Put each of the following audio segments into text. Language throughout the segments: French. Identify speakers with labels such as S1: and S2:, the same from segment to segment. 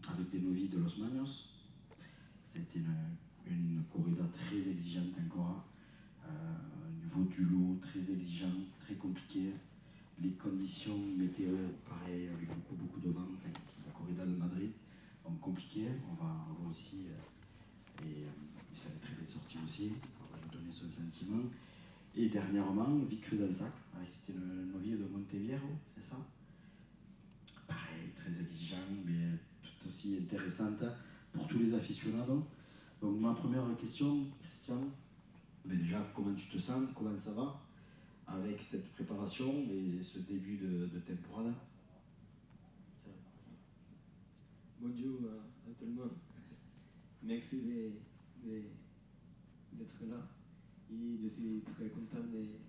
S1: avec des novices de Los Maños. C'était une corrida très exigeante encore. Au niveau du lot, très exigeant, très compliqué. Les conditions météo, pareil, avec beaucoup de vent. La corrida de Madrid, donc compliqué. On va aussi, et ça va être très bien sorti aussi. On va nous donner son sentiment. Et dernièrement, Vic Cruzalsac, c'était le novice de Monteviero, c'est ça? Pareil, très exigeant, mais tout aussi intéressante pour tous les aficionados. Donc ma première question, Christian, mais déjà, comment tu te sens, comment ça va avec cette préparation et ce début de temporada?
S2: Bonjour à tout le monde. Merci d'être là. Et je suis très content d'être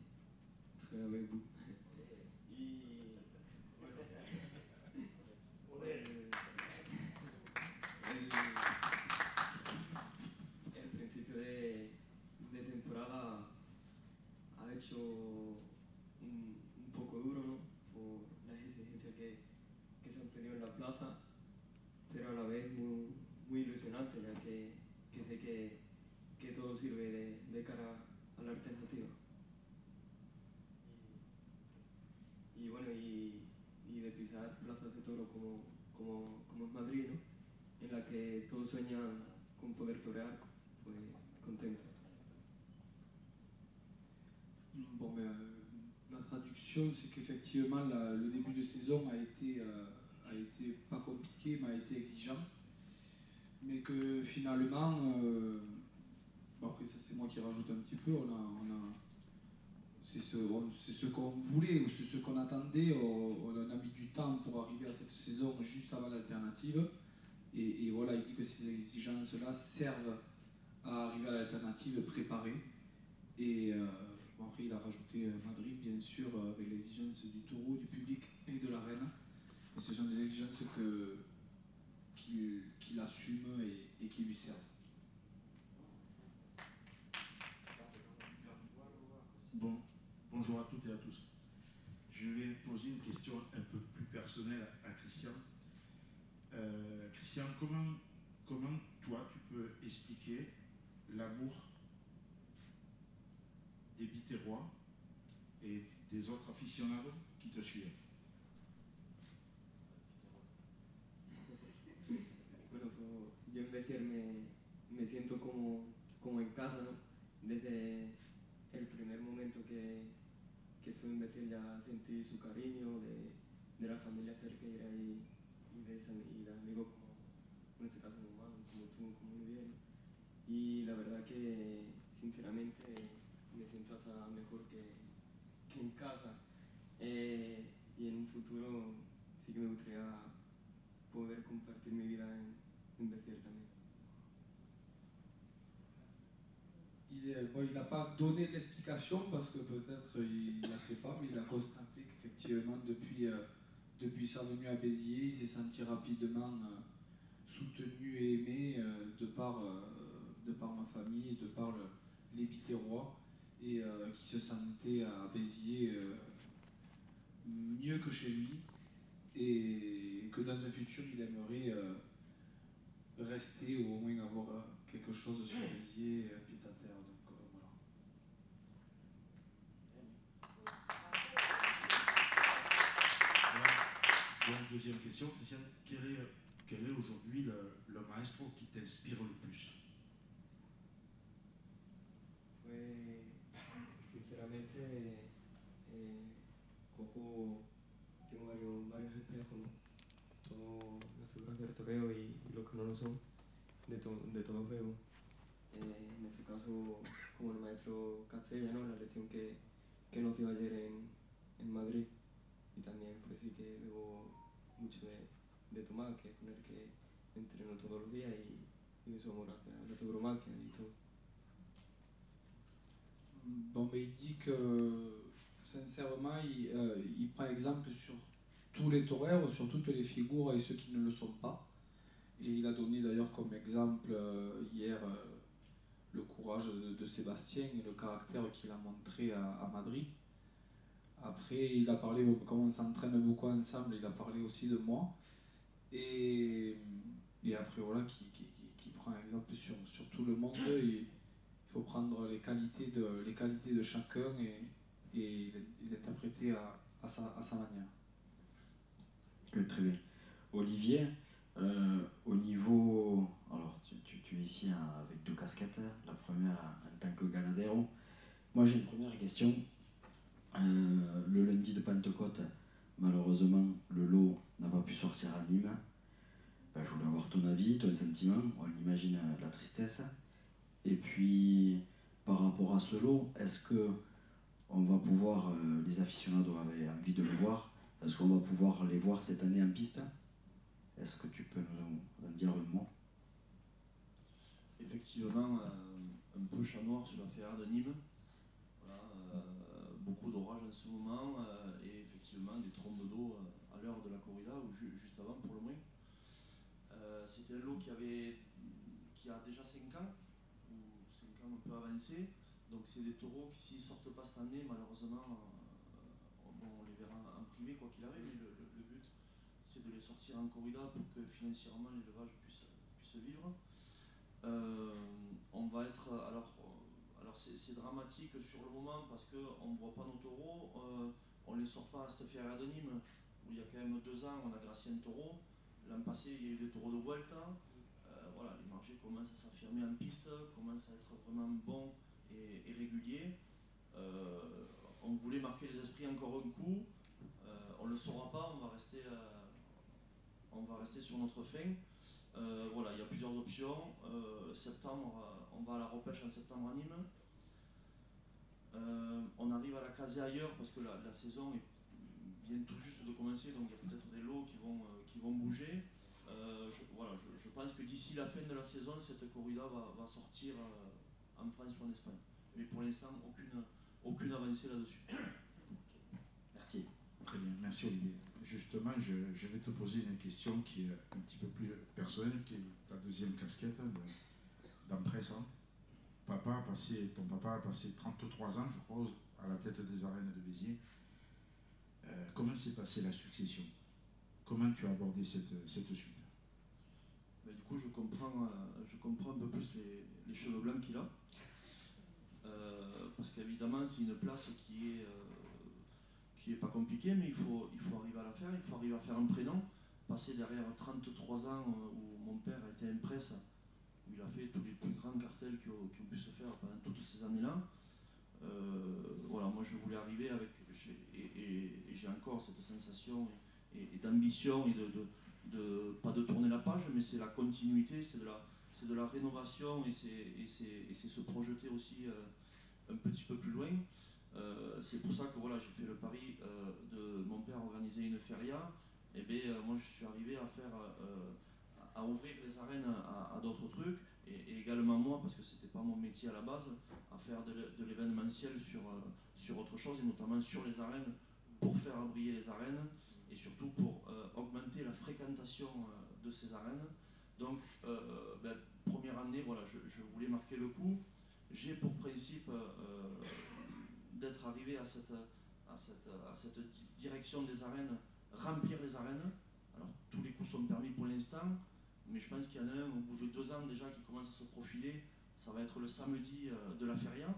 S2: avec vous. Et bueno, el principio de temporada ha hecho un poco duro, ¿no? Por las exigencias que se han tenido en la plaza, pero a la vez muy ilusionante, ya que sé que todo sirve de cara a la alternativa. Y bueno, y de pisar plazas de toro como es Madrid, ¿no? En la que todos sueñan con poder torear, pues contento.
S3: Bon, ben, la traduction, c'est qu'effectivement, le début de saison a été pas compliqué, mais a été exigeant. Mais que finalement, bon, après ça c'est moi qui rajoute un petit peu, c'est ce qu'on voulait ou c'est ce qu'on attendait. On a mis du temps pour arriver à cette saison juste avant l'alternative. Et voilà, il dit que ces exigences-là servent à arriver à l'alternative préparée. Et bon, après, il a rajouté Madrid, bien sûr, avec l'exigence du taureau, du public et de l'arène. Et ce sont des exigences qu'il assume et qui lui servent.
S4: Bon, bonjour à toutes et à tous. Je vais poser une question un peu plus personnelle à Christian. Christian, comment toi tu peux expliquer l'amour des Biterrois et des autres aficionados qui te suivent?
S2: Bueno, pues yo en Becer me siento como en casa, ¿no? Desde el primer momento que estuve en Becer ya sentí su cariño de la familia cerquera y de amigos como, en este caso, mi hermano, como tú, como muy bien. Y la verdad que, sinceramente, me siento hasta mejor que en casa. Y en un futuro sí que me gustaría poder compartir mi vida en Becer también.
S3: Il n'a pas donné l'explication parce que peut-être il ne la sait pas, mais il a constaté qu'effectivement depuis sa venue à Béziers, il s'est senti rapidement soutenu et aimé de par ma famille et de par les Biterrois, et qui se sentait à Béziers mieux que chez lui, et que dans un futur il aimerait rester ou au moins avoir quelque chose sur Béziers, pied à terre. Donc voilà.
S4: Donc, deuxième question, Christian, quel est aujourd'hui le maestro qui t'inspire le plus?
S2: Pues, sinceramente, tengo varios espejos, ¿no? Todas las figuras del toreo y los que no lo son, de todos veo. En este caso, como el maestro Castella, ¿no? La lección que nos dio ayer en Madrid. Y también, pues sí que veo mucho de Tomás, que es con el que entreno todos los días, y de su amor hacia la tauromaquia y todo.
S3: Bon, ben, il dit que sincèrement, il prend exemple sur tous les taureaux, sur toutes les figures et ceux qui ne le sont pas. Et il a donné d'ailleurs comme exemple hier le courage de Sébastien et le caractère qu'il a montré à Madrid. Après, il a parlé, comme on s'entraîne beaucoup ensemble, il a parlé aussi de moi. Et, et après, voilà, qui prend exemple sur tout le monde. Il faut prendre les qualités de chacun et l'interpréter à sa manière.
S1: Oui, très bien. Olivier, au niveau... Alors, tu es ici avec deux casquettes. La première en tant que Ganadero. Moi, j'ai une première question. Le lundi de Pentecôte, malheureusement, le lot n'a pas pu sortir à Nîmes. Ben, je voulais avoir ton avis, ton sentiment. On imagine la tristesse. Et puis, par rapport à ce lot, est-ce que on va pouvoir, les aficionados avaient envie de le voir, est-ce qu'on va pouvoir les voir cette année en piste? Est-ce que tu peux nous en dire un mot?
S5: Effectivement, un peu chat noir sur la Ferrari de Nîmes. Voilà, beaucoup d'orages en ce moment et effectivement des trombes d'eau à l'heure de la corrida ou juste avant pour le moins. C'était un lot qui a déjà 5 ans, ou 5 ans un peu avancé. Donc c'est des taureaux qui s'ils ne sortent pas cette année, malheureusement, on les verra en privé quoi qu'il arrive. Mais le but c'est de les sortir en corrida pour que financièrement l'élevage puisse vivre. On va être alors c'est dramatique sur le moment parce qu'on ne voit pas nos taureaux, on ne les sort pas à cette Fiera de Nîmes où il y a quand même 2 ans on a gracié un taureau. L'an passé il y a eu des taureaux de Vuelta. Voilà, les marchés commencent à s'affirmer en piste, commencent à être vraiment bons et réguliers. On voulait marquer les esprits encore un coup. On ne le saura pas, on va rester sur notre fin. Voilà, il y a plusieurs options. Septembre, on va à la repêche en septembre à Nîmes. On arrive à la caser ailleurs parce que la saison vient tout juste de commencer, donc il y a peut-être des lots qui vont bouger. Je pense que d'ici la fin de la saison, cette corrida va sortir en France ou en Espagne. Mais pour l'instant, aucune avancée là-dessus.
S1: Merci.
S4: Très bien, merci Olivier. Justement, je vais te poser une question qui est un petit peu plus personnelle, qui est ta deuxième casquette d'empresse. Ton papa a passé 33 ans, je crois, à la tête des arènes de Béziers. Comment s'est passée la succession? Comment tu as abordé cette suite?
S5: Mais du coup, je comprends un peu plus les cheveux blancs qu'il a. Parce qu'évidemment, c'est une place qui est pas compliquée, mais il faut arriver à la faire, il faut arriver à faire un prénom. Passer derrière 33 ans où mon père a été impresse, où il a fait tous les plus grands cartels qui ont pu se faire pendant toutes ces années-là. Voilà, moi je voulais arriver avec, et j'ai encore cette sensation et d'ambition et pas de tourner la page, mais c'est la continuité, c'est de la rénovation et c'est se projeter aussi un petit peu plus loin. C'est pour ça que voilà, j'ai fait le pari de mon père organiser une feria. Et bien moi je suis arrivé à ouvrir les arènes à d'autres trucs et également moi, parce que c'était pas mon métier à la base, à faire de l'événementiel sur autre chose et notamment sur les arènes pour faire briller les arènes et surtout pour augmenter la fréquentation de ces arènes. Donc première année, voilà, je voulais marquer le coup. J'ai pour principe d'être arrivé à cette direction des arènes, remplir les arènes. Alors tous les coups sont permis pour l'instant, mais je pense qu'il y en a un au bout de 2 ans déjà qui commence à se profiler. Ça va être le samedi de la feria,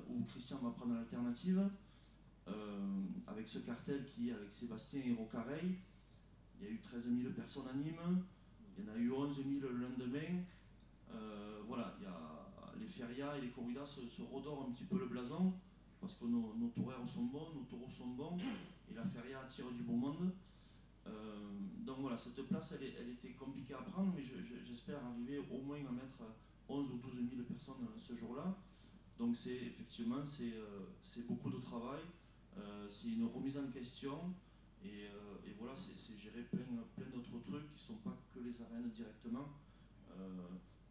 S5: où Christian va prendre l'alternative, avec ce cartel qui est avec Sébastien et Rocareil. Il y a eu 13 000 personnes à Nîmes, il y en a eu 11 000 le lendemain. Voilà, les ferias et les corridas se redorent un petit peu le blason, parce que nos taureaux sont bons, nos taureaux sont bons, et la feria attire du beau monde. Donc voilà, cette place, elle était compliquée à prendre, mais j'espère arriver au moins à mettre 11 ou 12 000 personnes ce jour-là. Donc effectivement, c'est beaucoup de travail, c'est une remise en question, et voilà, c'est gérer plein d'autres trucs qui ne sont pas que les arènes directement.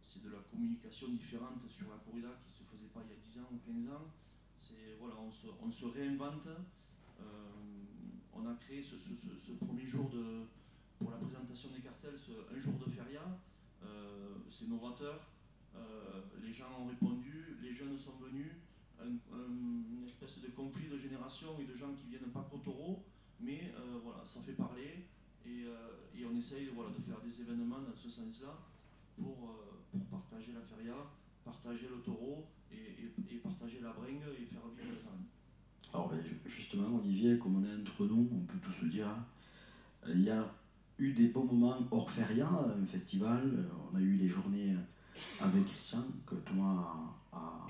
S5: C'est de la communication différente sur la corrida qui ne se faisait pas il y a 10 ans ou 15 ans. Voilà, on se réinvente. On a créé ce premier jour pour la présentation des cartels, un jour de feria. C'est novateur. Les gens ont répondu, les jeunes sont venus. Une espèce de conflit de génération et de gens qui viennent pas qu'au taureau, mais voilà, ça fait parler et on essaye voilà, de faire des événements dans ce sens-là pour partager la feria, partager le taureau et partager la bringue et faire vivre les arènes.
S1: Alors ben, justement, Olivier, comme on est entre nous, on peut tout se dire, il y a eu des bons moments hors feria, un festival, on a eu les journées avec Christian que Thomas a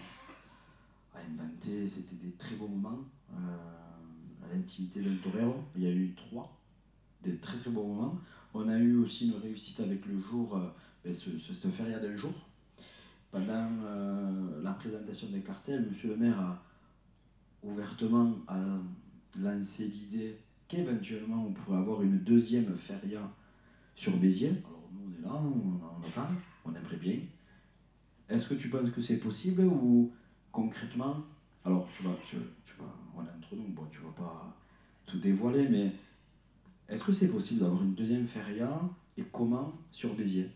S1: inventé, c'était des très beaux moments à l'intimité d'un torero. Il y a eu 3, des très très beaux moments. On a eu aussi une réussite avec le jour, cette feria d'un jour. Pendant la présentation des cartels, monsieur le maire a ouvertement lancé l'idée qu'éventuellement on pourrait avoir une deuxième feria sur Béziers. Alors nous on est là, on attend, on aimerait bien. Est-ce que tu penses que c'est possible ou concrètement, alors tu vas, on est entre nous, bon tu vas pas tout dévoiler, mais est-ce que c'est possible d'avoir une deuxième feria et comment sur Béziers?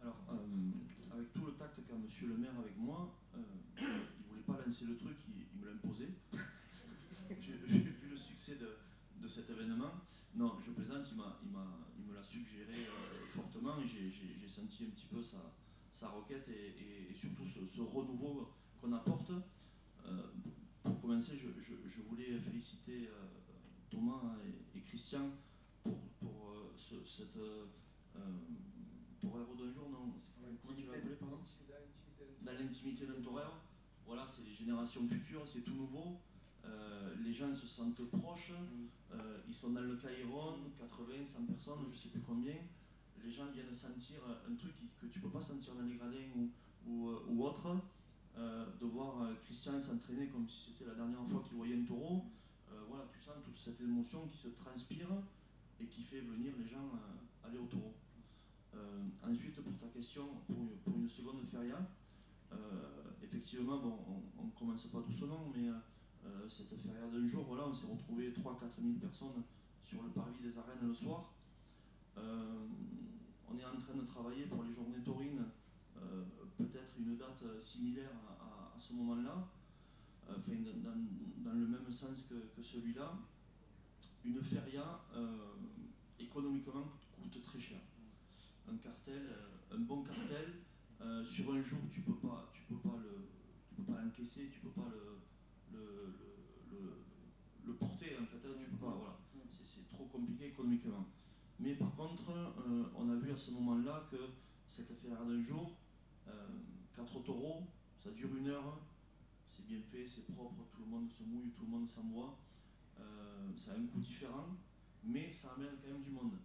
S5: Alors, avec tout le tact qu'a monsieur le maire avec moi, il ne voulait pas lancer le truc, il me l'a imposé. J'ai vu le succès de cet événement. Non, je plaisante, il me l'a suggéré fortement et j'ai senti un petit peu sa requête et surtout ce renouveau qu'on apporte. Pour commencer, je voulais féliciter Thomas et Christian pour cette... torero d'un jour, non? Comment tu l'as appelé, pardon? Dans l'intimité d'un torero. Voilà, c'est les générations futures, c'est tout nouveau. Les gens se sentent proches, ils sont dans le Caïron, 80, 100 personnes, je ne sais plus combien. Les gens viennent sentir un truc que tu ne peux pas sentir dans les gradins ou autre. De voir Christian s'entraîner comme si c'était la dernière fois qu'il voyait un taureau. Voilà, tu sens toute cette émotion qui se transpire et qui fait venir les gens aller au taureau. Ensuite, pour ta question, pour une seconde feria, effectivement, bon, on ne commence pas doucement, mais cette feria d'un jour, voilà, on s'est retrouvé 3-4 000 personnes sur le parvis des arènes le soir. On est en train de travailler pour les journées taurines, peut-être une date similaire à ce moment-là, enfin, dans le même sens que celui-là. Une feria, économiquement, coûte très cher. Un cartel, un bon cartel, sur un jour tu peux pas l'encaisser, tu peux pas le porter en fait, tu peux pas, voilà, c'est trop compliqué économiquement. Mais par contre, on a vu à ce moment-là que cette feria d'un jour, 4 taureaux, ça dure 1 heure, c'est bien fait, c'est propre, tout le monde se mouille, tout le monde s'emboie, ça a un coût différent, mais ça amène quand même du monde.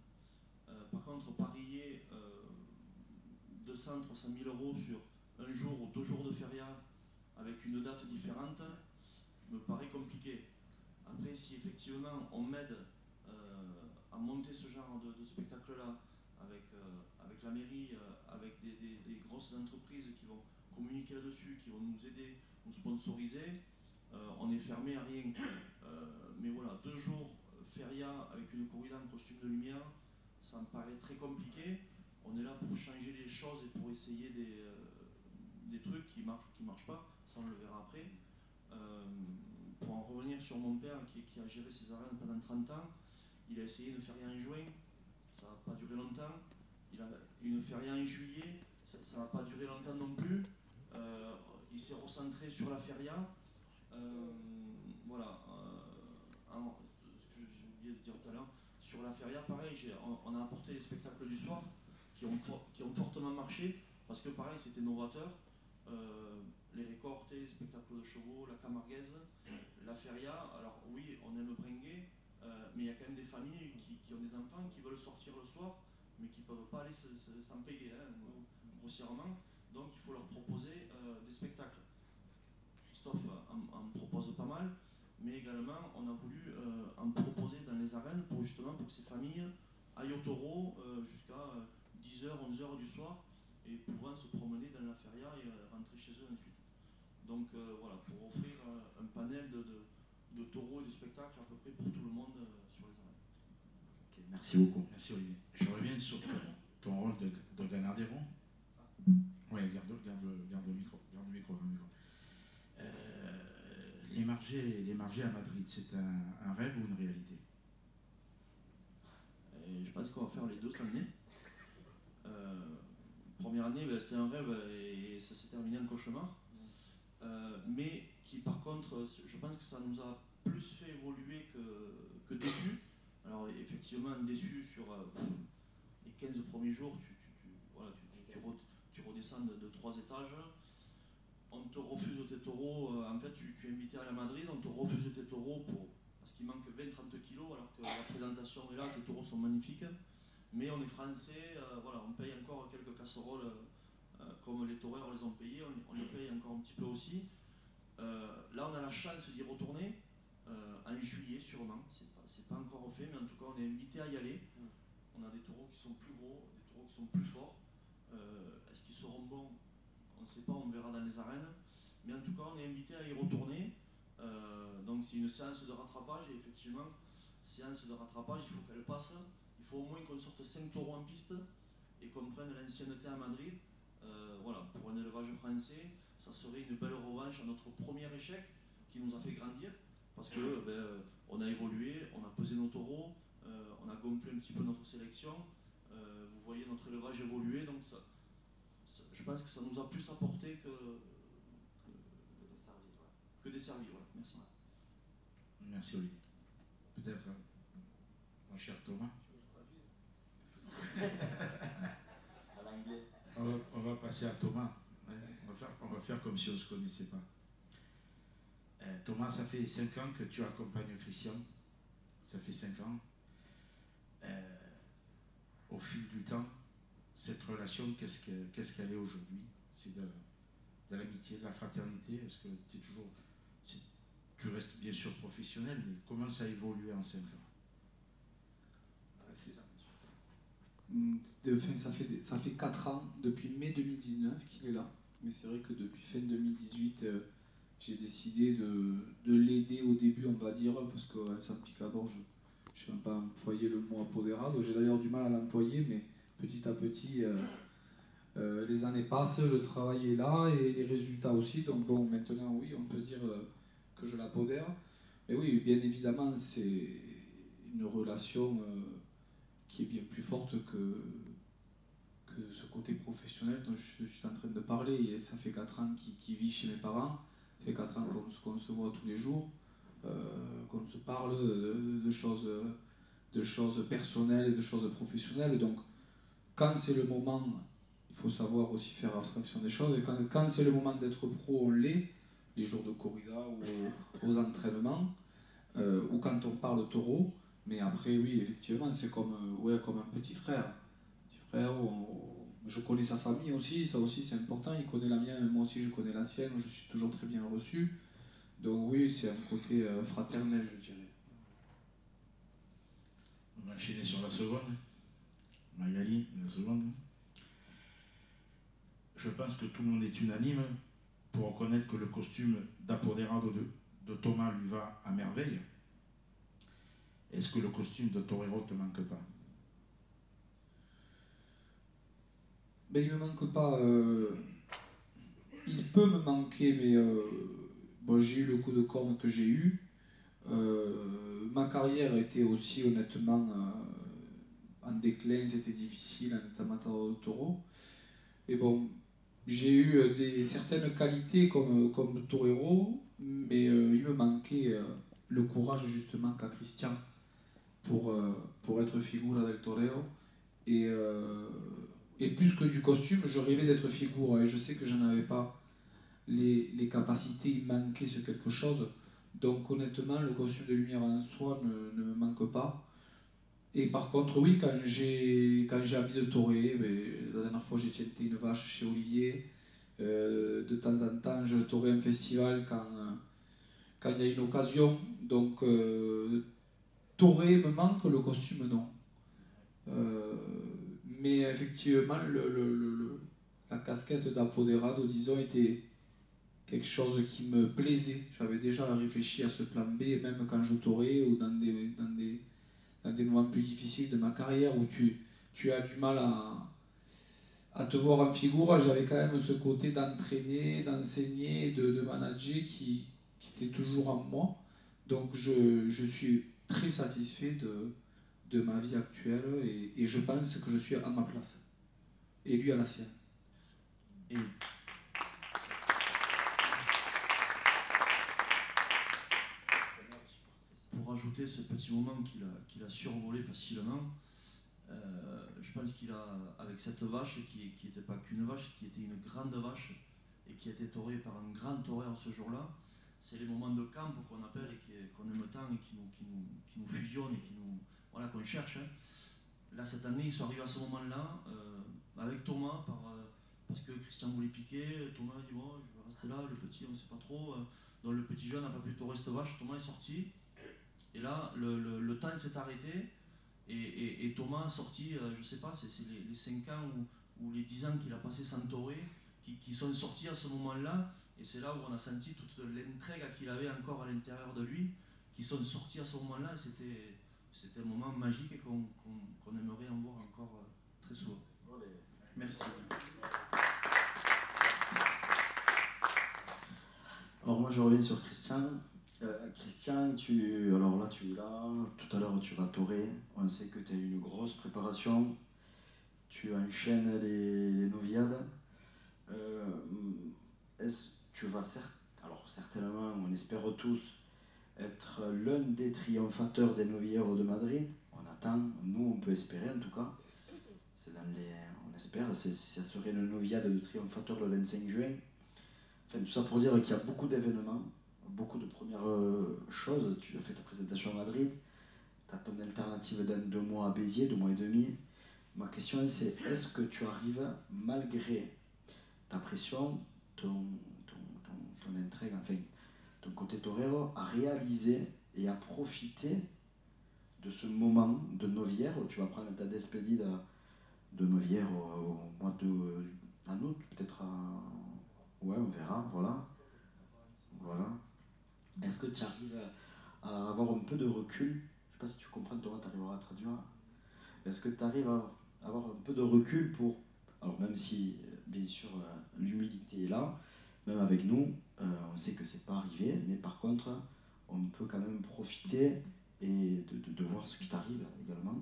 S5: Par contre, parier 200, 300 000 euros sur un jour ou 2 jours de feria avec une date différente me paraît compliqué. Après, si effectivement on m'aide à monter ce genre de spectacle-là avec la mairie, avec des grosses entreprises qui vont communiquer là-dessus, qui vont nous aider, nous sponsoriser, on est fermé à rien. Mais voilà, 2 jours feria avec une corrida en costume de lumière, ça me paraît très compliqué. On est là pour changer les choses et pour essayer des trucs qui marchent ou qui ne marchent pas, ça on le verra après. Pour en revenir sur mon père qui a géré ses arènes pendant 30 ans, il a essayé de feria en juin, ça n'a pas duré longtemps. Il a une feria en juillet, ça n'a pas duré longtemps non plus. Il s'est recentré sur la feria. Voilà. Ce que j'ai oublié de dire tout à l'heure, sur la feria, pareil, on a apporté les spectacles du soir qui ont fortement marché parce que pareil, c'était novateur. Les récortes, les spectacles de chevaux, la camarguaise, la feria. Alors oui, on aime bringuer, mais il y a quand même des familles qui ont des enfants qui veulent sortir le soir, mais qui ne peuvent pas aller s'en payer, hein, grossièrement. Donc il faut leur proposer des spectacles. Christophe en propose pas mal, mais également on a voulu en proposer dans les arènes pour justement pour que ces familles aillent au taureau jusqu'à 10h, 11h du soir et pouvant se promener dans la feria et rentrer chez eux ensuite. Donc voilà, pour offrir un panel de taureaux et de spectacles à peu près pour tout le monde sur les arènes.
S1: Okay, merci beaucoup.
S4: Merci Olivier. Je reviens sur ton rôle de Ganadero. Oui, garde le micro. Les margés à Madrid, c'est un rêve ou une réalité?
S5: Je pense qu'on va faire les deux cette année. Première année, c'était un rêve et ça s'est terminé en cauchemar. Mais qui par contre, je pense que ça nous a plus fait évoluer que déçu. Alors effectivement, déçu sur les 15 premiers jours, tu redescends de 3 étages. On te refuse tes taureaux, en fait tu es invité à la Madrid, on te refuse tes taureaux parce qu'il manque 20-30 kilos alors que la présentation est là, tes taureaux sont magnifiques. Mais on est français, voilà, on paye encore quelques casseroles comme les taureurs les ont payés, on les paye encore un petit peu aussi. Là on a la chance d'y retourner en juillet sûrement, c'est pas encore fait, mais en tout cas on est invité à y aller. On a des taureaux qui sont plus gros, des taureaux qui sont plus forts. Est-ce qu'ils seront bons? On ne sait pas, on verra dans les arènes. Mais en tout cas, on est invité à y retourner. Donc c'est une séance de rattrapage. Et effectivement, séance de rattrapage, il faut qu'elle passe. Il faut au moins qu'on sorte 5 taureaux en piste et qu'on prenne l'ancienneté à Madrid. Voilà, pour un élevage français, ça serait une belle revanche à notre premier échec qui nous a fait grandir. Parce que on a évolué, on a pesé nos taureaux, on a gonflé un petit peu notre sélection. Vous voyez notre élevage évoluer, donc je pense que ça nous a plus apporté que desservi. Voilà. Merci.
S4: Merci Olivier. Peut-être, mon cher Thomas. On va passer à Thomas. On va faire comme si on ne se connaissait pas. Thomas, ça fait 5 ans que tu accompagnes Christian. Ça fait 5 ans. Au fil du temps, cette relation, qu'est-ce qu'elle est aujourd'hui? C'est de l'amitié, de la fraternité? Est-ce que tu restes bien sûr professionnel, mais comment ça a évolué en 5 ans?
S3: Ça fait 4 ans, depuis mai 2019 qu'il est là. Mais c'est vrai que depuis fin 2018, j'ai décidé de l'aider au début, on va dire, parce que c'est un petit cadre, je ne sais même pas employer le mot apoderado. J'ai d'ailleurs du mal à l'employer, mais petit à petit, les années passent, le travail est là et les résultats aussi. Donc bon, maintenant, oui, on peut dire que je l'apodère. Mais oui, bien évidemment, c'est une relation qui est bien plus forte que ce côté professionnel dont je suis en train de parler. Et ça fait 4 ans qu'il vit chez mes parents, ça fait 4 ans qu'on se voit tous les jours, qu'on se parle de choses personnelles et de choses professionnelles. Donc, quand c'est le moment, il faut savoir aussi faire abstraction des choses. Et quand c'est le moment d'être pro, on l'est, les jours de corrida ou aux entraînements, ou quand on parle taureau. Mais après, oui, effectivement, c'est comme un petit frère. Je connais sa famille aussi, ça aussi c'est important. Il connaît la mienne, moi aussi je connais la sienne, je suis toujours très bien reçu. Donc oui, c'est un côté fraternel, je dirais.
S4: On va enchaîner sur la seconde. Magali, la seconde. Je pense que tout le monde est unanime pour reconnaître que le costume d'apoderado de Thomas lui va à merveille. Est-ce que le costume de torero ne te manque pas?
S3: Ben, il ne me manque pas. Il peut me manquer, mais bon, j'ai eu le coup de corne que j'ai eu. Ma carrière était aussi honnêtement en déclin, c'était difficile en étant matador de taureau. Et bon, j'ai eu certaines qualités comme torero, mais il me manquait le courage justement qu'a Christian pour être figura del torero. Et plus que du costume, je rêvais d'être figura et je sais que je n'avais pas les capacités, il manquait ce quelque chose. Donc honnêtement, le costume de lumière en soi ne me manque pas. Et par contre, oui, quand j'ai envie de torer, la dernière fois j'ai tienté une vache chez Olivier. De temps en temps, je torais un festival quand il y a une occasion. Donc torer me manque, le costume non. Mais effectivement, la casquette d'apoderado, disons, était quelque chose qui me plaisait. J'avais déjà réfléchi à ce plan B, même quand je torais ou dans des moments plus difficiles de ma carrière où tu as du mal à te voir en figure. J'avais quand même ce côté d'entraîner, d'enseigner, de manager qui était toujours en moi. Donc je suis très satisfait de ma vie actuelle et je pense que je suis à ma place. Et lui à la sienne.
S5: Et pour ajouter ce petit moment qu'il a survolé facilement, je pense qu'il a, avec cette vache qui n'était pas qu'une vache, qui était une grande vache et qui a été torée par un grand toreur ce jour-là, c'est les moments de camp qu'on appelle et qu'on aime tant et qui nous fusionnent et voilà, qu'on cherche. Hein. Là, cette année, ils sont arrivés à ce moment-là avec Thomas, parce que Christian voulait piquer. Thomas a dit bon, je vais rester là, le petit, on ne sait pas trop. Donc le petit jeune n'a pas pu torer cette vache. Thomas est sorti. Et là, le temps s'est arrêté. Et Thomas a sorti, je ne sais pas, c'est les 5 ans ou les 10 ans qu'il a passé sans torer, qui sont sortis à ce moment-là. Et c'est là où on a senti toute l'intrigue qu'il avait encore à l'intérieur de lui, qui sont sortis à ce moment-là. Et c'était un moment magique et qu'on aimerait en voir encore très souvent.
S3: Merci.
S1: Alors moi je reviens sur Christian. Christian, alors là tu es là, tout à l'heure tu vas torer, on sait que tu as eu une grosse préparation, tu enchaînes les noviades. Tu vas certainement, on espère tous, être l'un des triomphateurs des Novilleros de Madrid. On attend, nous on peut espérer en tout cas. On espère, ça serait une noviade de triomphateur le 25 juin. Enfin, tout ça pour dire qu'il y a beaucoup d'événements, beaucoup de premières choses. Tu as fait ta présentation à Madrid, tu as ton alternative dans 2 mois à Béziers, 2 mois et demi. Ma question c'est, est-ce que tu arrives, malgré ta pression, ton intrigue, enfin ton côté torero, à réaliser et à profiter de ce moment de Novière où tu vas prendre ta despedida de Novière au mois en août, peut-être ouais, on verra, voilà. Est-ce que tu arrives à avoir un peu de recul? Je ne sais pas si tu comprends, Thomas, tu arriveras à traduire. Est-ce que tu arrives à avoir un peu de recul pour... Alors même si, bien sûr, l'humilité est là, même avec nous, on sait que c'est pas arrivé, mais par contre, on peut quand même profiter et de voir ce qui t'arrive également,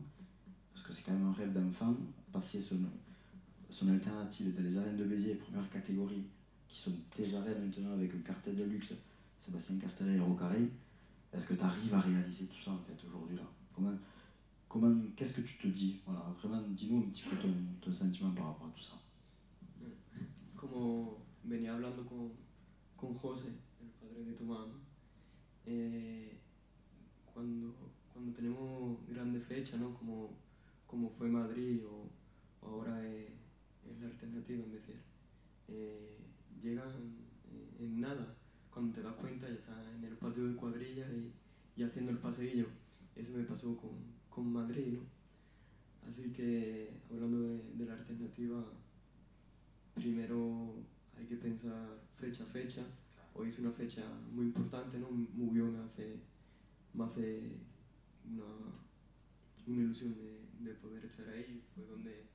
S1: parce que c'est quand même un rêve d'enfant, passer son alternative dans les arènes de Béziers, première catégorie, qui sont tes arènes maintenant avec un cartel de luxe, Sébastien Castellet et Rocarrey. Est-ce que tu arrives à réaliser tout ça en fait aujourd'hui là? Qu'est-ce que tu te dis? Voilà, vraiment, dis-nous un petit peu ton sentiment par rapport à tout ça.
S2: Como venía hablando con José, el padre de Tomás, ¿no? Cuando tenemos grandes fechas, ¿no? Como fue Madrid o ahora es la alternativa en Becer, llegan en nada. Cuando te das cuenta ya estás en el patio de cuadrilla y haciendo el paseillo. Eso me pasó con Madrid, ¿no? Así que hablando de la alternativa, primero hay que pensar fecha a fecha. Hoy es una fecha muy importante, ¿no? Murió me hace una ilusión de poder estar ahí. Fue donde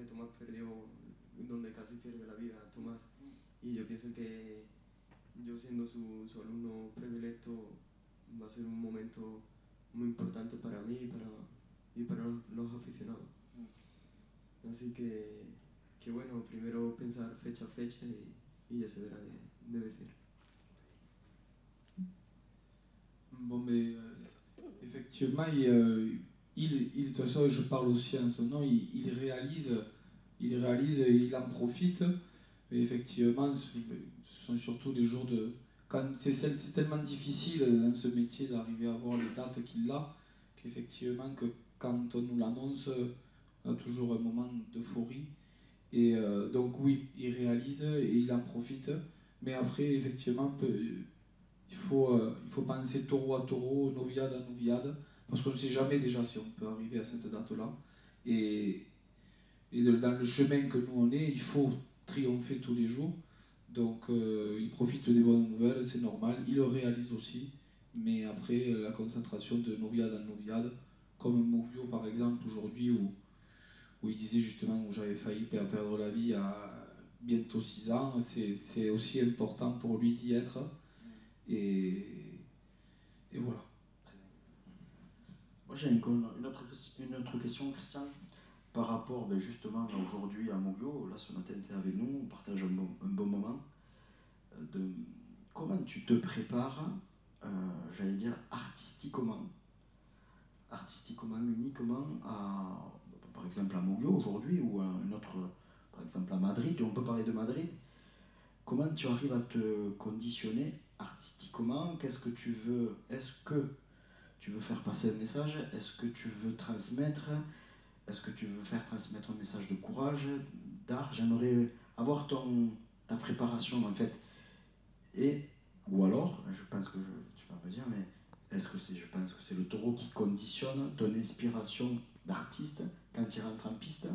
S2: Tomás donde casi pierde la vida Tomás. Y yo pienso que yo siendo su alumno predilecto va a ser un momento muy importante para mí y para los aficionados. Así que bueno, primero pensar fecha a fecha y ya se verá de decir.
S3: Bon, mais effectivement, de toute façon, je parle aussi en son nom, il réalise, il en profite. Et effectivement, ce sont surtout des jours de... C'est tellement difficile dans ce métier d'arriver à voir les dates qu'il a, qu'effectivement, quand on nous l'annonce, on a toujours un moment d'euphorie. Et donc oui, il réalise et il en profite. Mais après, effectivement, il faut penser taureau à taureau, noviade à noviade, parce qu'on ne sait jamais déjà si on peut arriver à cette date-là. Et dans le chemin que nous on est, il faut triompher tous les jours. Donc il profite des bonnes nouvelles, c'est normal, il le réalise aussi. Mais après, la concentration de noviade en noviade, comme Murillo par exemple aujourd'hui, où il disait justement où j'avais failli perdre la vie à bientôt 6 ans, c'est aussi important pour lui d'y être. Et voilà.
S1: Moi j'ai une autre question, Christian, par rapport justement aujourd'hui à Moglio. Là ce matin tu es avec nous, on partage un bon moment. Comment tu te prépares, j'allais dire artistiquement, uniquement par exemple à Moglio aujourd'hui ou à un autre, par exemple à Madrid, on peut parler de Madrid. Comment tu arrives à te conditionner artistiquement? Qu'est-ce que tu veux? Est-ce que tu veux faire passer un message? Est-ce que tu veux transmettre? Est-ce que tu veux faire transmettre un message de courage, d'art? J'aimerais avoir ta préparation en fait. Ou alors, je pense que tu vas me dire, mais je pense que c'est le taureau qui conditionne ton inspiration d'artiste quand il rentre en piste?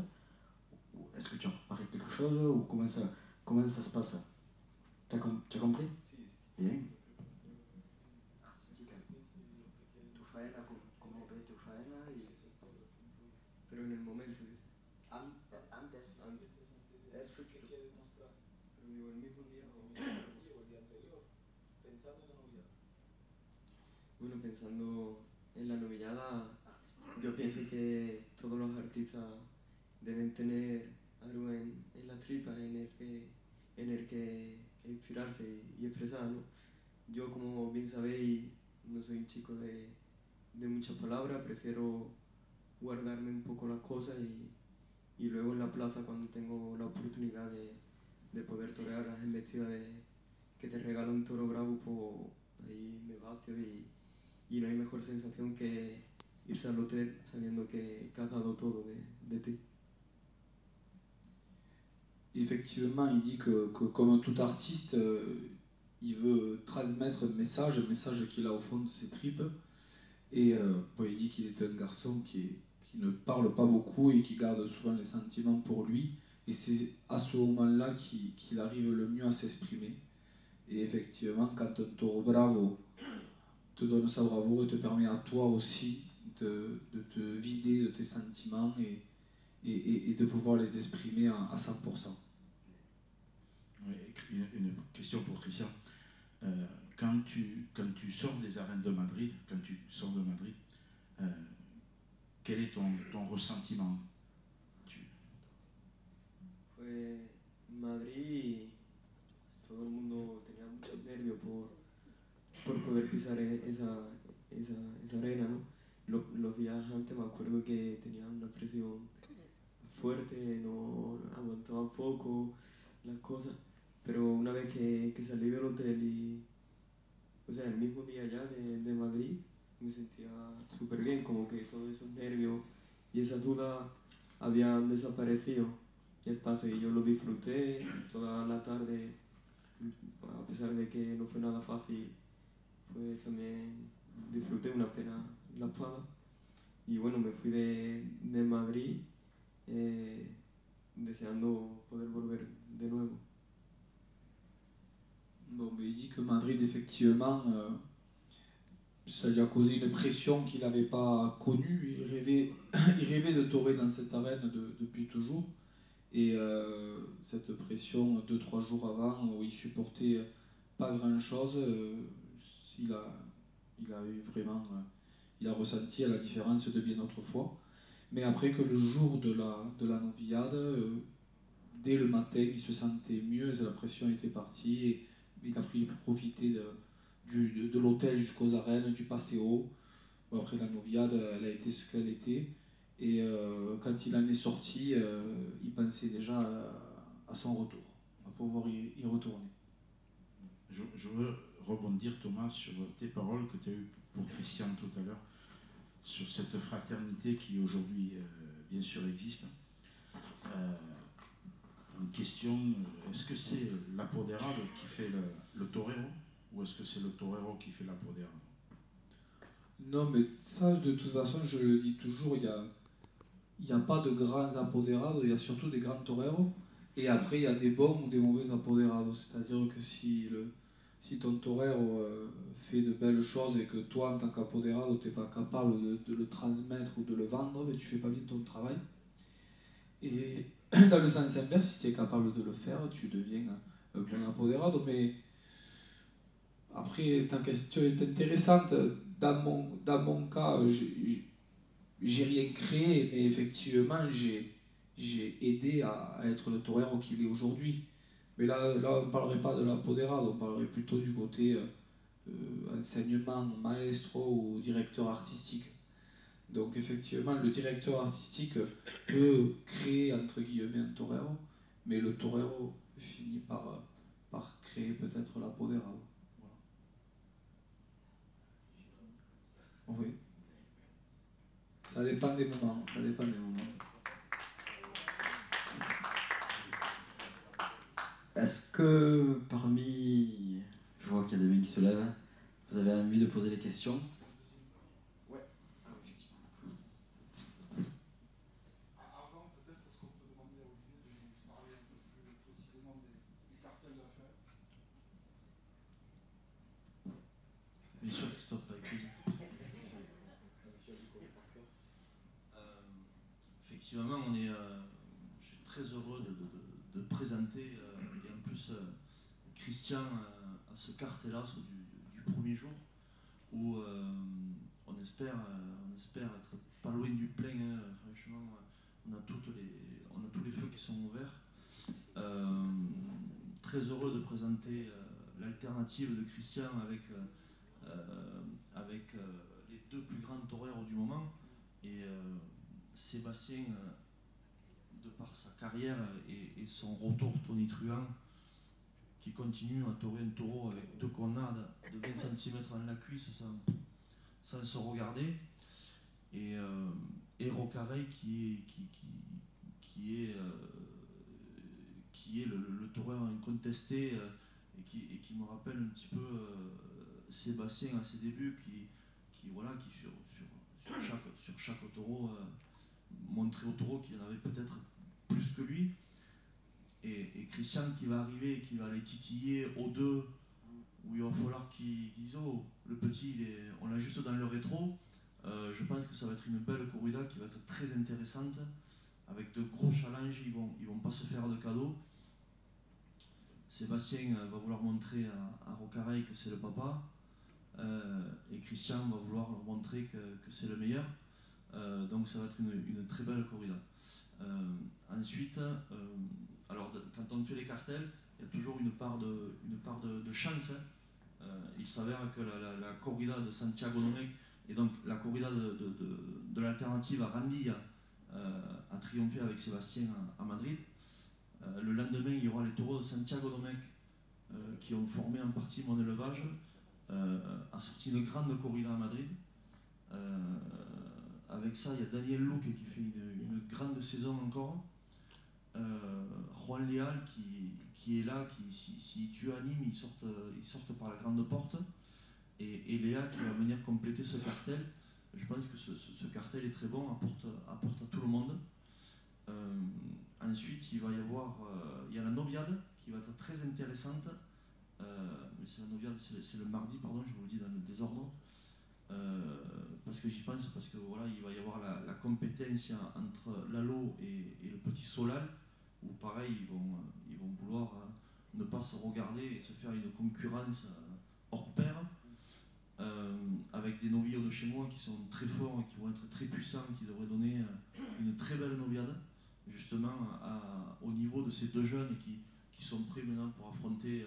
S1: Est-ce que tu as préparé quelque chose ou comment ça se passe? Tu as compris? Bien. Tu faena, como ve tu faena y...
S2: Pero en el momento,
S1: Antes. Est-ce que tu...
S2: pero digo, el mismo día o... Bueno, pensando en la novillada, yo pienso que todos los artistas deben tener algo en la tripa en el que inspirarse y expresar, ¿no? Yo, como bien sabéis, no soy un chico de muchas palabras, prefiero guardarme un poco las cosas y luego en la plaza, cuando tengo la oportunidad de poder torear las embestidas que te regala un toro bravo, pues ahí me vacío y no hay mejor sensación que irse al hotel sabiendo que has dado todo de ti.
S3: Effectivement, il dit que comme tout artiste, il veut transmettre un message qu'il a au fond de ses tripes. Et il dit qu'il est un garçon qui ne parle pas beaucoup et qui garde souvent les sentiments pour lui. Et c'est à ce moment-là qu'il arrive le mieux à s'exprimer. Et effectivement, quand un taureau bravo te donne sa bravoure et te permet à toi aussi de te vider de tes sentiments et de pouvoir les exprimer à 100%.
S4: Oui, une question pour Christian. Quand tu sors des arènes de Madrid, quel est ton ressentiment?
S2: Pues Madrid, todo el mundo tenía muchos nervios por poder pisar esa arena, ¿no? Los días antes me acuerdo que tenía una presión fuerte, no aguantaba poco las cosas, pero una vez que salí del hotel o sea, el mismo día ya de Madrid, me sentía súper bien, como que todos esos nervios y esas dudas habían desaparecido. El pase y yo lo disfruté toda la tarde, a pesar de que no fue nada fácil, pues también disfruté una pena la espada. Y bueno, me fui de Madrid deseando poder volver de nuevo.
S3: Bon, mais il dit que Madrid, effectivement, ça lui a causé une pression qu'il n'avait pas connue. Il rêvait de torer dans cette arène depuis toujours. Et cette pression, 2-3 jours avant, où il supportait pas grand-chose, il a eu vraiment... il a ressenti la différence de bien d'autres fois. Mais après que le jour de la novillade, dès le matin, il se sentait mieux, la pression était partie. Et il a pris profiter de l'hôtel jusqu'aux arènes, du Paseo. Bon, après la novillade, elle a été ce qu'elle était. Et quand il en est sorti, il pensait déjà à son retour, à pouvoir y retourner.
S4: Je veux rebondir, Thomas, sur tes paroles que tu as eues pour Christian tout à l'heure, sur cette fraternité qui aujourd'hui, bien sûr, existe. Une question, est-ce que c'est l'apodérado qui fait le torero ou est-ce que c'est le torero qui fait l'apodérado?
S3: Non, mais ça, de toute façon, je le dis toujours, il n'y a pas de grands apoderados, il y a surtout des grands toreros. Et après, il y a des bons ou des mauvais apoderados. C'est-à-dire que si ton torero fait de belles choses et que toi, en tant qu'apoderado, tu n'es pas capable de le transmettre ou de le vendre, ben, tu ne fais pas bien ton travail. Et dans le sens inverse, si tu es capable de le faire, tu deviens un bon apoderado. Mais après, ta question est intéressante. Dans mon cas, j'ai rien créé, mais effectivement, j'ai aidé à être le torero qu'il est aujourd'hui. Mais là, on ne parlerait pas de la Poderade, on parlerait plutôt du côté enseignement, maestro ou directeur artistique. Donc effectivement, le directeur artistique peut créer entre guillemets un torero, mais le torero finit par créer peut-être la Poderade. Voilà. Oui. Ça dépend des moments, ça dépend des moments.
S1: Est-ce que parmi, je vois qu'il y a des mains qui se lèvent, vous avez envie de poser des questions?
S5: Ouais, alors effectivement.
S4: Avant, peut-être, est-ce qu'on peut demander à Olivier de nous parler un peu plus précisément des cartels d'affaires?
S5: Bien sûr, Christophe, avec plaisir. Effectivement, je suis très heureux de présenter, et en plus Christian à ce cartel-là du premier jour, où on espère être pas loin du plein, hein. Franchement, on a tous les feux qui sont ouverts. Très heureux de présenter l'alternative de Christian avec les deux plus grands toreros du moment, et Sébastien, de par sa carrière et son retour tonitruant, qui continue à torer un taureau avec deux cornades de 20 cm dans la cuisse sans se regarder, et Rocareil qui est le taureur incontesté, et qui me rappelle un petit peu Sébastien à ses débuts, qui sur chaque taureau montrait au taureau qu'il y en avait peut-être plus que lui, et Christian qui va arriver, qui va les titiller aux deux, où il va falloir qu'ils disent oh, le petit on l'a juste dans le rétro. Je pense que ça va être une belle corrida qui va être très intéressante, avec de gros challenges. Ils vont pas se faire de cadeaux. Sébastien va vouloir montrer à Rocareil que c'est le papa, et Christian va vouloir leur montrer que c'est le meilleur. Donc ça va être une très belle corrida. Ensuite, alors quand on fait les cartels, il y a toujours une part de chance. Il s'avère que la corrida de Santiago Domecq, et donc la corrida de l'alternative à Randy, a triomphé avec Sébastien à Madrid. Le lendemain, il y aura les taureaux de Santiago Domecq, qui ont formé en partie mon élevage, a sorti une grande corrida à Madrid. Avec ça, il y a Daniel Luque qui fait une grande saison encore. Juan Leal qui est là, si tu animes, ils sortent par la grande porte. Et Léa qui va venir compléter ce cartel. Je pense que ce cartel est très bon, apporte à tout le monde. Ensuite, il y a la Noviade qui va être très intéressante. Mais c'est la Noviade, c'est le mardi, pardon, je vous le dis dans le désordre. Parce que j'y pense, parce que voilà, il va y avoir la compétence entre Lalo et le petit Solal, où pareil, ils vont vouloir ne pas se regarder et se faire une concurrence hors pair, avec des novillos de chez moi qui sont très forts et qui vont être très puissants, qui devraient donner une très belle noviade, justement au niveau de ces deux jeunes qui sont prêts maintenant pour affronter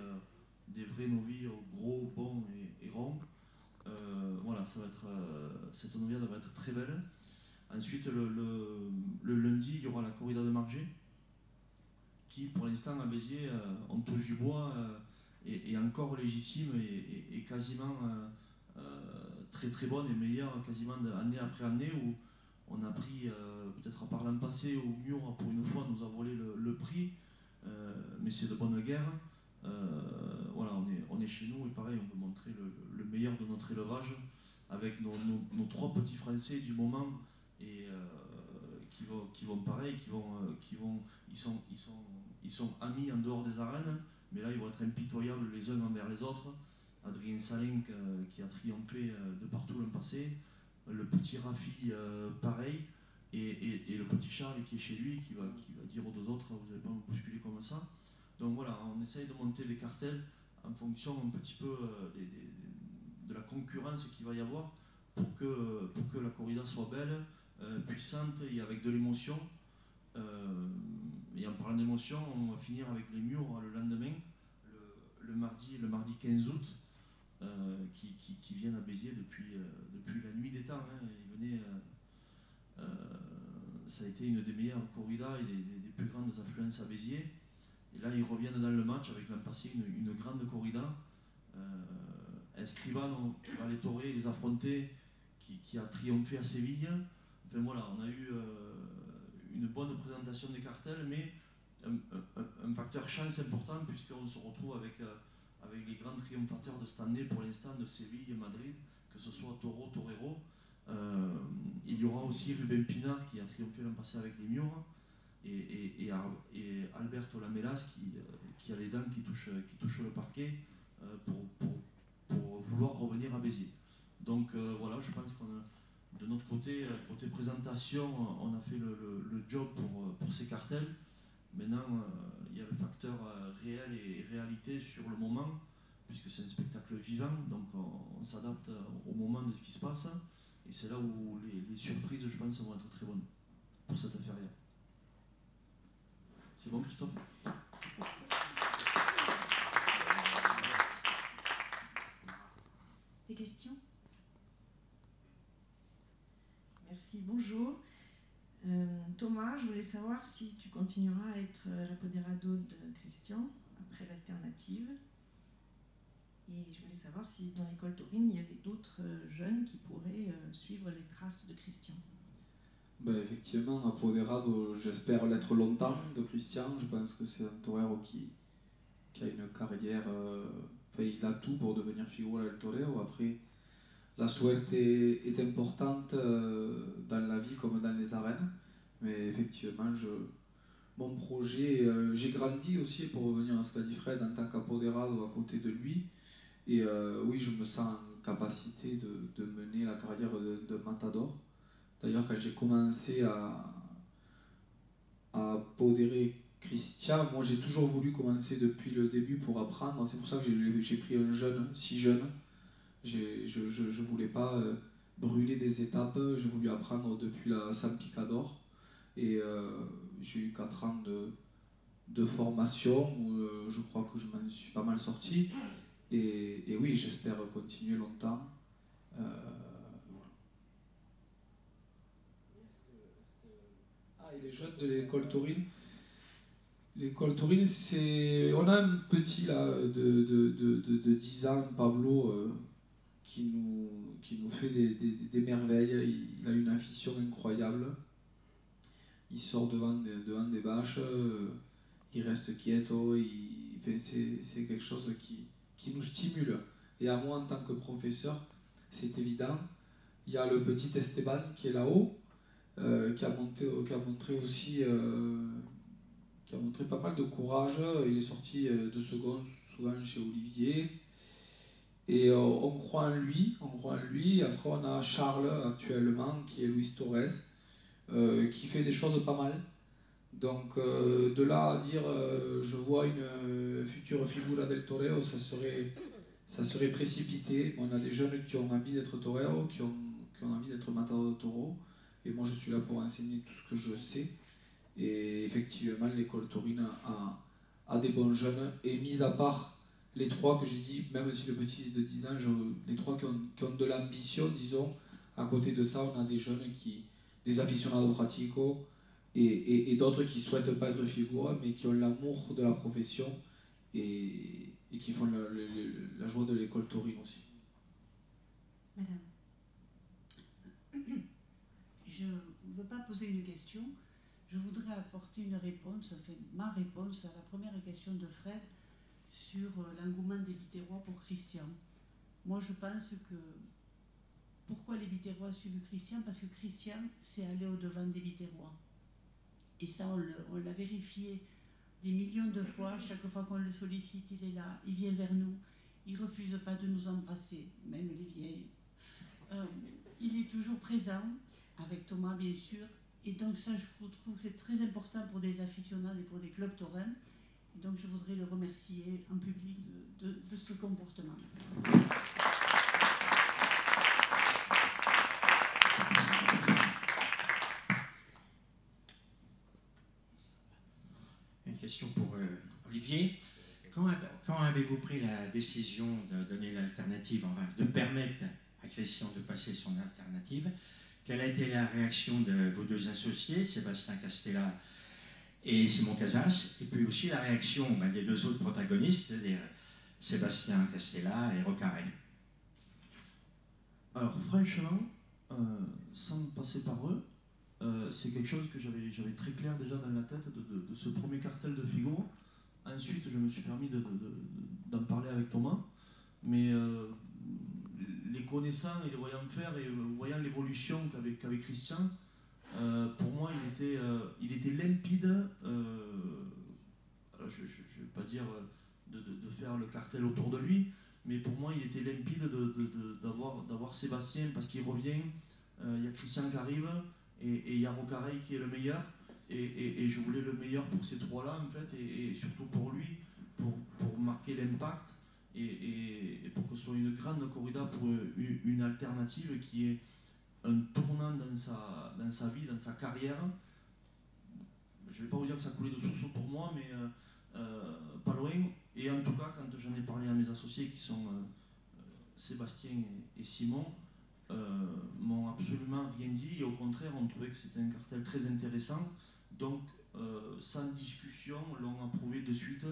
S5: des vrais novilles gros, bons et ronds. Voilà, cette noviade va être très belle. Ensuite, le lundi, il y aura la corrida de Margé, qui pour l'instant à Béziers, on touche du bois, est encore légitime et quasiment très très bonne et meilleure quasiment année après année, où on a pris, peut-être à part l'an passé, où Mur pour une fois nous a volé le prix, mais c'est de bonne guerre. Voilà, on est chez nous, et pareil, on peut montrer le meilleur de notre élevage avec nos trois petits Français du moment, et qui vont pareil, ils sont amis en dehors des arènes, mais là ils vont être impitoyables les uns envers les autres. Adrien Salin qui a triomphé de partout l'an passé, le petit Rafi pareil, et le petit Charles qui est chez lui, qui va dire aux deux autres vous n'allez pas me bousculer comme ça. Donc voilà, on essaye de monter les cartels en fonction un petit peu de la concurrence qu'il va y avoir, pour que la corrida soit belle, puissante et avec de l'émotion. Et en parlant d'émotion, on va finir avec les Murs le lendemain, le mardi 15 août, qui viennent à Béziers depuis la nuit des temps. Hein. Ils venaient, ça a été une des meilleures corridas et des plus grandes affluences à Béziers. Et là, ils reviennent dans le match avec l'an passé une grande corrida. Escribano qui va les torer, les affronter, qui a triomphé à Séville. Enfin voilà, on a eu une bonne présentation des cartels, mais un facteur chance important puisqu'on se retrouve avec les grands triomphateurs de cette année pour l'instant de Séville et Madrid, que ce soit Toro, Torero. Il y aura aussi Ruben Pinard qui a triomphé l'an passé avec les Murs et Alberto Lamelas qui a les dents qui touchent le parquet pour vouloir revenir à Béziers. Donc voilà, je pense qu'on a, de notre côté présentation, on a fait le job pour ces cartels. Maintenant, il y a le facteur réel et réalité sur le moment, puisque c'est un spectacle vivant, donc on s'adapte au moment de ce qui se passe, et c'est là où les surprises, je pense, vont être très bonnes pour cette affaire-là. C'est bon, Christophe ?
S6: Des questions ? Merci, bonjour. Thomas, je voulais savoir si tu continueras à être l'apoderado de Christian après l'alternative. Et je voulais savoir si dans l'école taurine, il y avait d'autres jeunes qui pourraient suivre les traces de Christian.
S3: Ben effectivement, apoderado, j'espère l'être longtemps de Christian. Je pense que c'est un torero qui a une carrière... il a tout pour devenir figura del torero. Après, la suerte est importante dans la vie comme dans les arènes. Mais effectivement, mon projet, j'ai grandi aussi, pour revenir à ce qu'a dit Fred, en tant qu'apoderado à côté de lui. Et oui, je me sens en capacité de mener la carrière de matador. D'ailleurs, quand j'ai commencé à apodérer Christian, moi j'ai toujours voulu commencer depuis le début pour apprendre. C'est pour ça que j'ai pris un jeune, si jeune. Je ne voulais pas brûler des étapes, j'ai voulu apprendre depuis la San Picador. Et j'ai eu 4 ans de formation où je crois que je m'en suis pas mal sorti. Et oui, j'espère continuer longtemps. Et les jeunes de l'école taurine. L'école taurine, c'est... On a un petit là, de 10 ans, Pablo, qui nous fait des merveilles. Il a une intuition incroyable. Il sort devant des bâches, il reste quieto, c'est quelque chose qui nous stimule. Et à moi, en tant que professeur, c'est évident. Il y a le petit Esteban qui est là-haut, qui a montré aussi pas mal de courage. Il est sorti de second souvent chez Olivier. Et on croit en lui. Après, on a Charles actuellement, qui est Luis Torres, qui fait des choses pas mal. Donc, de là à dire je vois une future figura del torero, ça serait précipité. On a des jeunes qui ont envie d'être torero, qui ont envie d'être matador de taureau. Et moi, je suis là pour enseigner tout ce que je sais. Et effectivement, l'école taurine a des bons jeunes. Et mis à part les 3 que j'ai dit, même si le petit est de 10 ans, les 3 qui ont de l'ambition, disons, à côté de ça, on a des jeunes des aficionados pratico et d'autres qui ne souhaitent pas être figura, mais qui ont l'amour de la profession et qui font la joie de l'école taurine aussi.
S7: Madame, je ne veux pas poser une question, je voudrais apporter une réponse, enfin ma réponse à la première question de Fred sur l'engouement des Biterrois pour Christian. Moi je pense que pourquoi les Biterrois suivent Christian? Parce que Christian s'est allé au-devant des Biterrois. Et ça, on l'a vérifié des millions de fois. Chaque fois qu'on le sollicite, il est là, il vient vers nous. Il ne refuse pas de nous embrasser, même les vieilles. Il est toujours présent, avec Thomas bien sûr. Et donc ça, je trouve que c'est très important pour des aficionados et pour des clubs taurins. Et donc je voudrais le remercier en public de ce comportement.
S8: question pour Olivier. Quand avez-vous pris la décision de donner l'alternative, enfin, de permettre à Christian de passer son alternative? Quelle a été la réaction de vos deux associés, Sébastien Castella et Simon Casas, et puis aussi la réaction des deux autres protagonistes, c'est-à-dire Sébastien Castella et Rocaré?
S5: Alors franchement, sans passer par eux, c'est quelque chose que j'avais très clair déjà dans la tête de ce premier cartel de Figaro. Ensuite, je me suis permis d'en parler avec Thomas, mais les connaissant et les voyant faire et voyant l'évolution qu'avait Christian, pour moi il était limpide. Alors je ne vais pas dire de faire le cartel autour de lui, mais pour moi il était limpide d'avoir Sébastien parce qu'il revient, il y a Christian qui arrive et il y a Rocaré qui est le meilleur. Et je voulais le meilleur pour ces trois-là, en fait, et surtout pour lui, pour marquer l'impact, et pour que ce soit une grande corrida pour une alternative qui est un tournant dans sa vie, dans sa carrière. Je ne vais pas vous dire que ça coulait de source pour moi, mais pas loin. Et en tout cas, quand j'en ai parlé à mes associés, qui sont Sébastien et Simon, m'ont absolument rien dit, et au contraire, on trouvait que c'était un cartel très intéressant. Donc, sans discussion, l'ont approuvé de suite.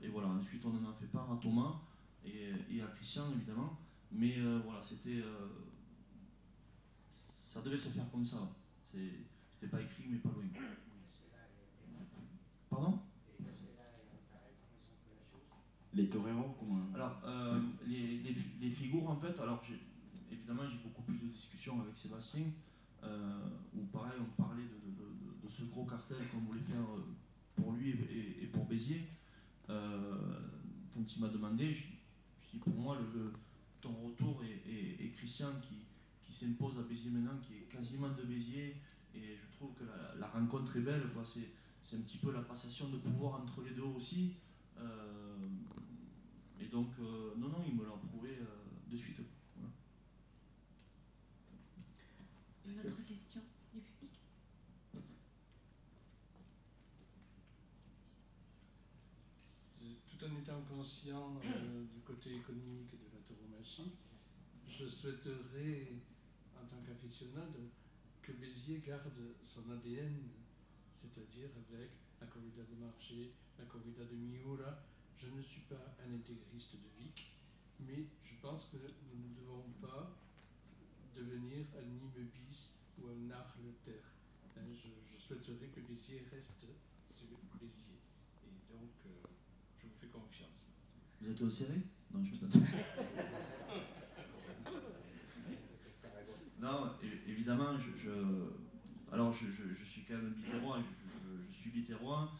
S5: Et voilà, ensuite on en a fait part à Thomas et à Christian, évidemment. Mais voilà, c'était... ça devait se faire comme ça. C'était pas écrit, mais pas loin. Pardon?
S1: Les toreros, comment?
S5: Alors, les figures, en fait, alors évidemment, j'ai beaucoup plus de discussions avec Sébastien, où pareil, on parlait de ce gros cartel qu'on voulait faire pour lui et pour Béziers. Quand il m'a demandé, je dis pour moi, ton retour et Christian qui s'impose à Béziers maintenant, qui est quasiment de Béziers, et je trouve que la rencontre est belle, quoi. C'est un petit peu la passation de pouvoir entre les deux aussi. Et donc, non, il me l'a prouvé de suite. Voilà.
S9: Une autre question du public?
S10: Tout en étant conscient du côté économique de la tauromachie, je souhaiterais, en tant qu'aficionado, que Béziers garde son ADN, c'est-à-dire avec la corrida de Marché, la corrida de Miura. Je ne suis pas un intégriste de Vic, mais je pense que nous ne devons pas devenir un Nîmes bis ou un Arles terre. Je souhaiterais que Béziers reste sur Béziers. Et donc, je vous fais confiance.
S5: Vous êtes au serré? Non, je me Non, évidemment, alors je suis quand même biterrois, je suis biterrois,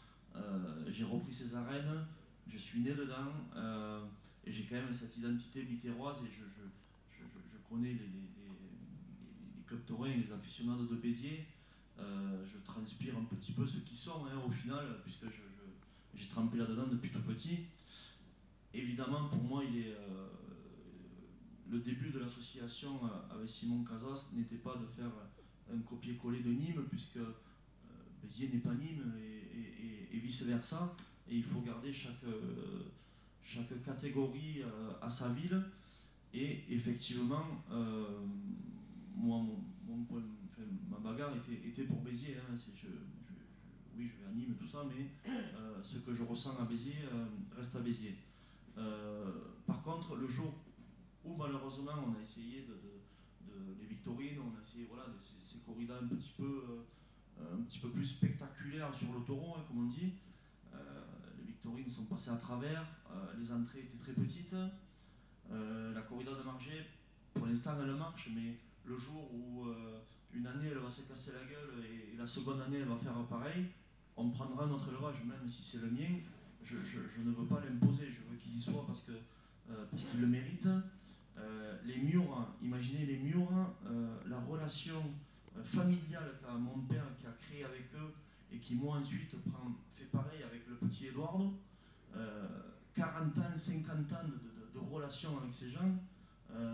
S5: j'ai repris ces arènes, je suis né dedans, et j'ai quand même cette identité biterroise, et je connais les clubs taurins, les aficionados de Béziers, je transpire un petit peu ce qu'ils sont, au final, puisque j'ai trempé là-dedans depuis tout petit. Évidemment, pour moi, le début de l'association avec Simon Casas n'était pas de faire un copier-coller de Nîmes, puisque Béziers n'est pas Nîmes, et vice-versa. Et il faut garder chaque catégorie à sa ville. Et effectivement, moi, ma bagarre était pour Béziers. Oui, je vais à Nîmes, tout ça, mais ce que je ressens à Béziers reste à Béziers. Par contre, le jour où malheureusement on a essayé les victorines, on a essayé ces corridas un petit peu plus spectaculaires sur le taureau, comme on dit. Les victorines sont passées à travers, les entrées étaient très petites. La corrida de Margé, pour l'instant elle marche, mais le jour où une année elle va se casser la gueule et la seconde année elle va faire pareil, on prendra notre élevage, même si c'est le mien. Je ne veux pas l'imposer, je veux qu'ils y soient parce qu'ils le méritent. Les murs, imaginez les murs, la relation familiale qu'a mon père qui a créé avec eux et qui moi ensuite fait pareil avec le petit Eduardo. 40 ans, 50 ans de relation avec ces gens.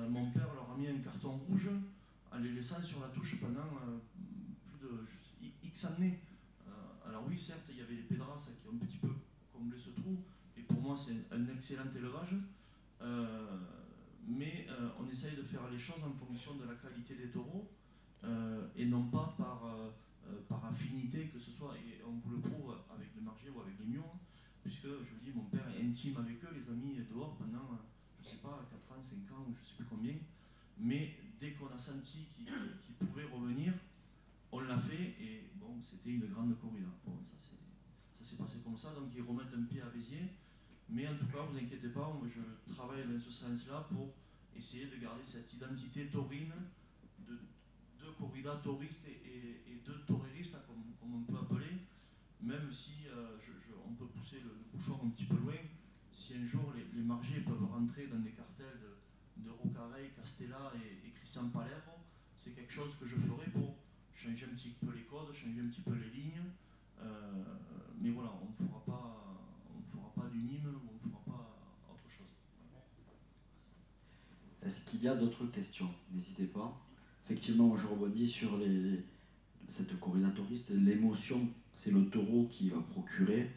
S5: Mon père leur a mis un carton rouge en les laissant sur la touche pendant plus de X années. À la Alors oui, certes, il y avait les Pedras qui ont un petit peu comblé ce trou, et pour moi c'est un excellent élevage, mais on essaye de faire les choses en fonction de la qualité des taureaux, et non pas par affinité que ce soit, et on vous le prouve avec le margier ou avec les murs, puisque je vous dis, mon père est intime avec eux, les amis dehors pendant, je ne sais pas, 4 ans, 5 ans, ou je ne sais plus combien, mais dès qu'on a senti qu'ils pouvaient revenir, on l'a fait, et bon, c'était une grande corrida. Bon, ça s'est passé comme ça, donc ils remettent un pied à Béziers, mais en tout cas, vous inquiétez pas, moi, je travaille dans ce sens-là pour essayer de garder cette identité taurine de deux corridas touristes et deux toreristes, comme on peut appeler, même si on peut pousser le bouchon un petit peu loin. Si un jour les margiers peuvent rentrer dans des cartels de Rocareil, Castella et Christian Palermo, c'est quelque chose que je ferai pour changer un petit peu les codes, changer un petit peu les lignes, mais voilà, on ne fera pas du Nîmes, on ne fera pas autre chose.
S1: Est-ce qu'il y a d'autres questions? N'hésitez pas. Effectivement, je rebondis sur cette corrida touriste. L'émotion, c'est le taureau qui va procurer.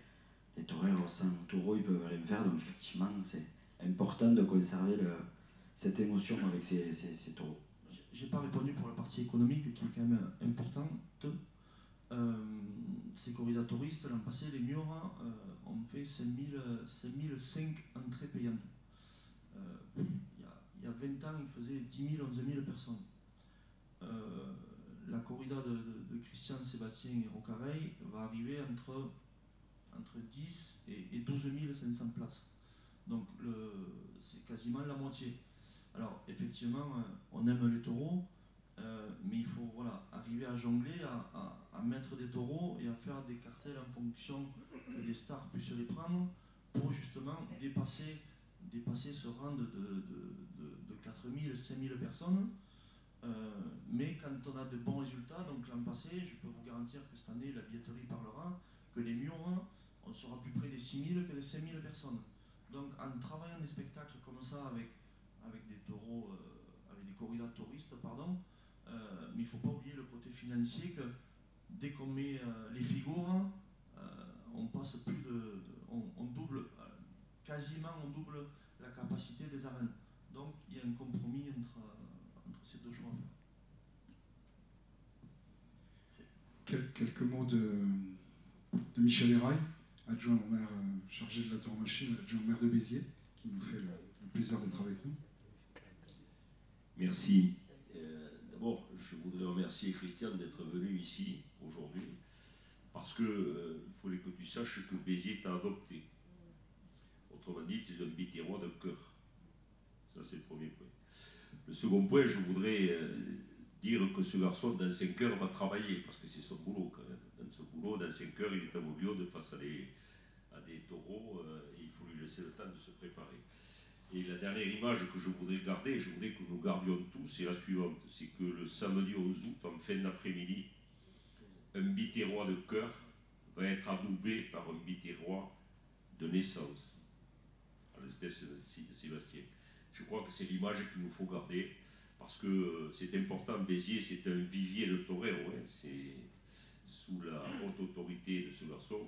S1: Les taureaux, sans taureau, ils peuvent rien faire. Donc effectivement, c'est important de conserver cette émotion avec ces taureaux.
S5: J'ai pas répondu pour la partie économique qui est quand même importante. Ces corridas touristes, l'an passé, les Miura ont fait 5005 entrées payantes. Il y a 20 ans, ils faisaient 10 000, 11 000 personnes. La corrida de Christian, Sébastien et Rocareil va arriver entre 10 et 12 500 places. Donc c'est quasiment la moitié. Alors effectivement, on aime les taureaux, mais il faut arriver à jongler, à mettre des taureaux et à faire des cartels en fonction que des stars puissent les prendre pour justement dépasser ce rang de 4 000, 5 000 personnes. Mais quand on a de bons résultats, donc l'an passé, je peux vous garantir que cette année, la billetterie parlera, que les murs, on sera plus près des 6 000 que des 5 000 personnes. Donc en travaillant des spectacles comme ça avec des taureaux, avec des corridas touristes, pardon, mais il ne faut pas oublier le côté financier que dès qu'on met les figures, on passe plus on double, quasiment on double la capacité des arènes. Donc il y a un compromis entre ces deux choix à faire.
S4: Quelques mots de Michel Héraille, adjoint au maire chargé de la tauromachie, adjoint au maire de Béziers, qui nous fait le plaisir d'être avec nous.
S11: Merci. D'abord, je voudrais remercier Christian d'être venu ici aujourd'hui, parce que il fallait que tu saches que Béziers t'a adopté. Autrement dit, tu es un biterrois de cœur. Ça, c'est le premier point. Le second point, je voudrais dire que ce garçon, dans 5 heures, va travailler, parce que c'est son boulot quand même. Dans ce boulot, dans 5 heures, il est à Mauviode face à des taureaux, et il faut lui laisser le temps de se préparer. Et la dernière image que je voudrais garder, je voudrais que nous gardions tous, c'est la suivante, c'est que le samedi 11 août, en fin d'après-midi, un biterrois de cœur va être adoubé par un biterrois de naissance, à l'espèce de Sébastien. Je crois que c'est l'image qu'il nous faut garder, parce que c'est important. Béziers, c'est un vivier de toreros, hein. C'est sous la haute autorité de ce garçon,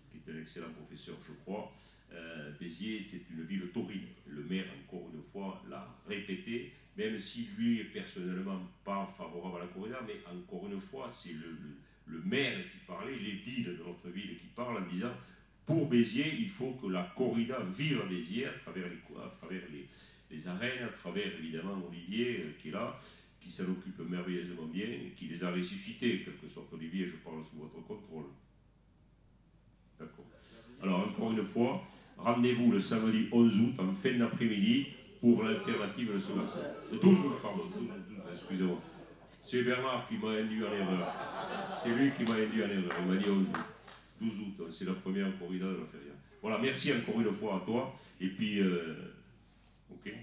S11: qui est un excellent professeur, je crois. Béziers, c'est une ville taurine. Le maire, encore une fois, l'a répété, même si lui est personnellement pas favorable à la corrida, mais encore une fois, c'est le maire qui parlait, l'édile de notre ville qui parle en disant pour Béziers, il faut que la corrida vive à Béziers à travers les arènes, à travers évidemment Olivier qui est là, qui s'en occupe merveilleusement bien, et qui les a ressuscités, quelque sorte. Olivier, je parle sous votre contrôle. D'accord. Alors encore une fois, rendez-vous le samedi 11 août en fin d'après-midi pour l'alternative de ce matin. 12 août, pardon, 12 août, excusez-moi. C'est Bernard qui m'a induit en erreur. C'est lui qui m'a induit en erreur. Il m'a dit 11 août. 12 août, c'est la première corrida de la feria. Voilà, merci encore une fois à toi. Et puis, ok.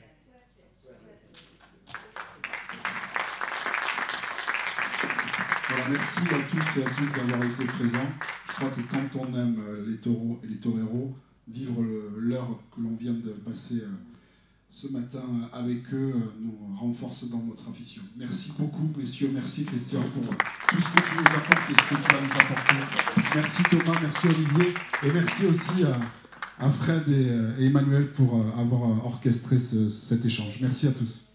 S4: Voilà, merci à tous et à toutes d'avoir été présents. Je crois que quand on aime les taureaux et les toreros, vivre l'heure que l'on vient de passer
S12: ce matin avec eux nous renforce dans notre affition. Merci beaucoup, messieurs. Merci, Christian, pour tout ce que tu nous apportes et ce que tu vas nous apporter. Merci, Thomas. Merci, Olivier. Et merci aussi à Fred et Emmanuel pour avoir orchestré cet échange. Merci à tous.